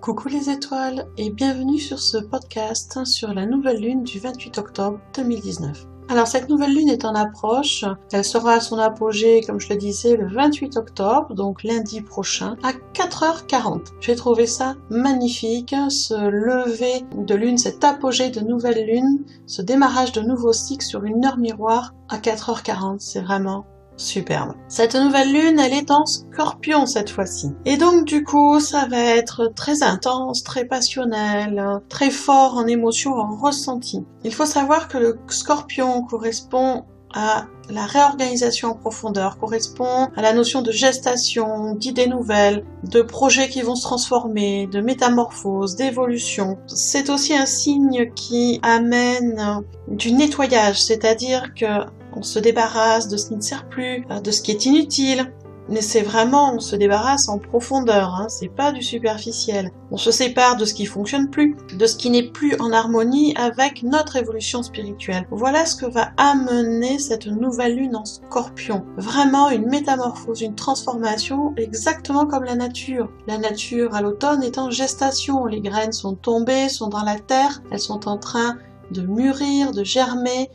Coucou les étoiles et bienvenue sur ce podcast sur la nouvelle lune du 28 octobre 2019. Alors cette nouvelle lune est en approche, elle sera à son apogée comme je le disais le 28 octobre, donc lundi prochain à 4h40. J'ai trouvé ça magnifique, ce lever de lune, cet apogée de nouvelle lune, ce démarrage de nouveau cycle sur une heure miroir à 4h40, c'est vraiment superbe. Cette nouvelle lune, elle est en Scorpion cette fois-ci. Et donc du coup, ça va être très intense, très passionnel, très fort en émotion, en ressenti. Il faut savoir que le Scorpion correspond à la réorganisation en profondeur, correspond à la notion de gestation, d'idées nouvelles, de projets qui vont se transformer, de métamorphose, d'évolution. C'est aussi un signe qui amène du nettoyage, c'est-à-dire que on se débarrasse de ce qui ne sert plus, de ce qui est inutile, mais c'est vraiment, on se débarrasse en profondeur, c'est pas du superficiel. On se sépare de ce qui fonctionne plus, de ce qui n'est plus en harmonie avec notre évolution spirituelle. Voilà ce que va amener cette nouvelle lune en Scorpion. Vraiment une métamorphose, une transformation, exactement comme la nature. La nature à l'automne est en gestation, les graines sont tombées, sont dans la terre, elles sont en train de mûrir, de germer,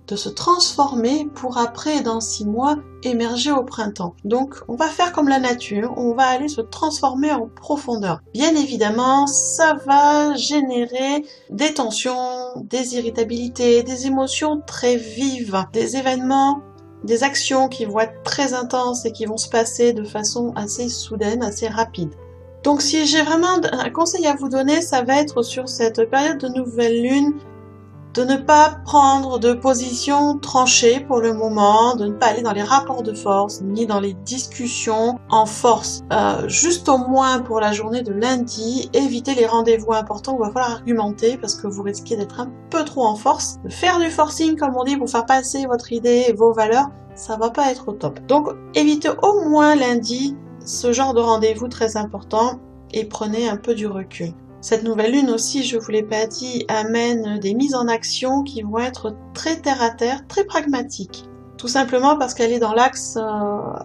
de se transformer pour après, dans 6 mois, émerger au printemps. Donc, on va faire comme la nature, on va aller se transformer en profondeur. Bien évidemment, ça va générer des tensions, des irritabilités, des émotions très vives, des événements, des actions qui vont être très intenses et qui vont se passer de façon assez soudaine, assez rapide. Donc, si j'ai vraiment un conseil à vous donner, ça va être sur cette période de nouvelle lune, de ne pas prendre de position tranchée pour le moment, de ne pas aller dans les rapports de force, ni dans les discussions en force. Juste au moins pour la journée de lundi, évitez les rendez-vous importants où il va falloir argumenter parce que vous risquez d'être un peu trop en force. Faire du forcing, comme on dit, pour faire passer votre idée et vos valeurs, ça va pas être au top. Donc, évitez au moins lundi ce genre de rendez-vous très important et prenez un peu du recul. Cette nouvelle lune aussi, je vous l'ai pas dit, amène des mises en action qui vont être très terre à terre, très pragmatiques. Tout simplement parce qu'elle est dans l'axe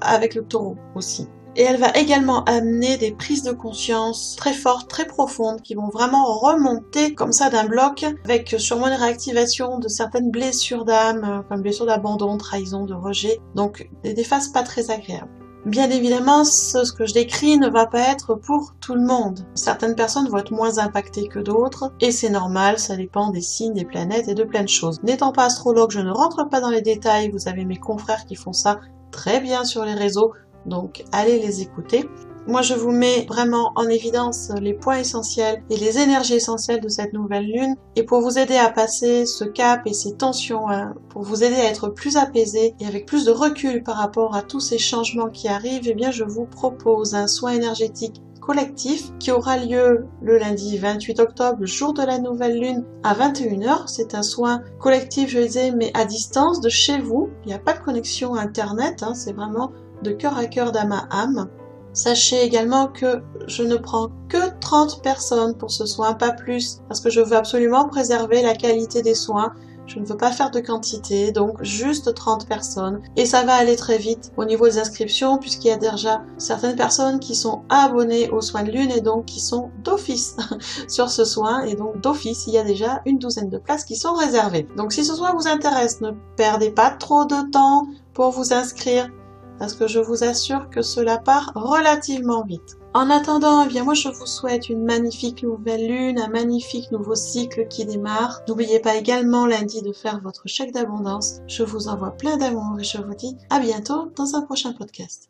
avec le taureau aussi. Et elle va également amener des prises de conscience très fortes, très profondes, qui vont vraiment remonter comme ça d'un bloc, avec sûrement une réactivation de certaines blessures d'âme, comme blessures d'abandon, trahison, de rejet. Donc des phases pas très agréables. Bien évidemment, ce que je décris ne va pas être pour tout le monde. Certaines personnes vont être moins impactées que d'autres, et c'est normal, ça dépend des signes, des planètes et de plein de choses. N'étant pas astrologue, je ne rentre pas dans les détails, vous avez mes confrères qui font ça très bien sur les réseaux, donc allez les écouter. Moi, je vous mets vraiment en évidence les points essentiels et les énergies essentielles de cette nouvelle lune. Et pour vous aider à passer ce cap et ces tensions, pour vous aider à être plus apaisé et avec plus de recul par rapport à tous ces changements qui arrivent, eh bien, je vous propose un soin énergétique collectif qui aura lieu le lundi 28 octobre, le jour de la nouvelle lune à 21h. C'est un soin collectif, je le disais, mais à distance de chez vous. Il n'y a pas de connexion internet, c'est vraiment de cœur à cœur, d'âme à âme. Sachez également que je ne prends que 30 personnes pour ce soin, pas plus, parce que je veux absolument préserver la qualité des soins. Je ne veux pas faire de quantité, donc juste 30 personnes. Et ça va aller très vite au niveau des inscriptions, puisqu'il y a déjà certaines personnes qui sont abonnées aux soins de lune et donc qui sont d'office sur ce soin. Et donc d'office, il y a déjà une douzaine de places qui sont réservées. Donc si ce soin vous intéresse, ne perdez pas trop de temps pour vous inscrire, parce que je vous assure que cela part relativement vite. En attendant, eh bien moi je vous souhaite une magnifique nouvelle lune, un magnifique nouveau cycle qui démarre. N'oubliez pas également lundi de faire votre chèque d'abondance. Je vous envoie plein d'amour et je vous dis à bientôt dans un prochain podcast.